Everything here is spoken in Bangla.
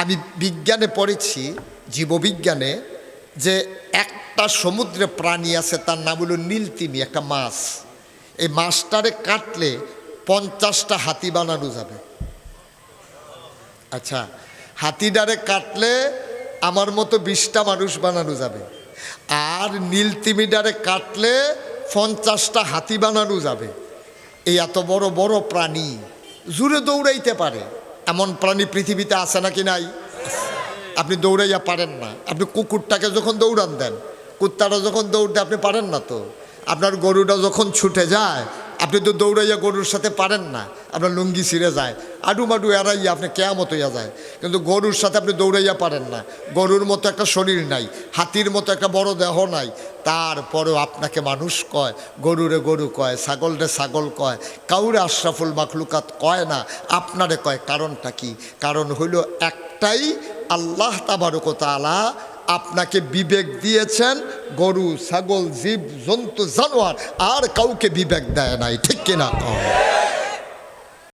আমি বিজ্ঞানে পড়েছি, জীববিজ্ঞানে, যে একটা সমুদ্রে প্রাণী আছে, তার নাম হলো নীলতিমি, একটা মাছ। এই মাছটারে কাটলে 50টা হাতি বানানো যাবে। আচ্ছা, হাতিডারে কাটলে আমার মতো 20টা মানুষ বানানো যাবে, আর নীলতিমিডারে কাটলে 50টা হাতি বানানো যাবে। এই এত বড় বড় প্রাণী জুড়ে দৌড়াইতে পারে, এমন প্রাণী পৃথিবীতে আছে নাকি নাই? আপনি দৌড়াইয়া পারেন না। আপনি কুকুরটাকে যখন দৌড়ান দেন, কুত্তাটা যখন দৌড় দেয়, আপনি পারেন না তো। আপনার গরুটা যখন ছুটে যায়, আপনি তো দৌড়াইয়া গরুর সাথে পারেন না, আপনার লুঙ্গি ছিঁড়ে যায়, আডুমাডু এড়াইয়া আপনি কেয়ামত হইয়া যায়। কিন্তু গরুর সাথে আপনি দৌড়াইয়া পারেন না। গরুর মতো একটা শরীর নাই, হাতির মতো একটা বড় দেহ নাই, তারপরেও আপনাকে মানুষ কয়, গরুরে গরু কয়, ছাগলরে ছাগল কয়, কাউরে আশরাফুল মাখলুকাত কয় না, আপনারে কয়। কারণটা কি? কারণ হইল একটাই, আল্লাহ তাবারক ওয়া তাআলা আপনাকে বিবেক দিয়েছেন, গরু ছাগল জীব জন্তু জানোয়ার আর কাউকে বিবেক দেয় নাই। ঠিক কিনা?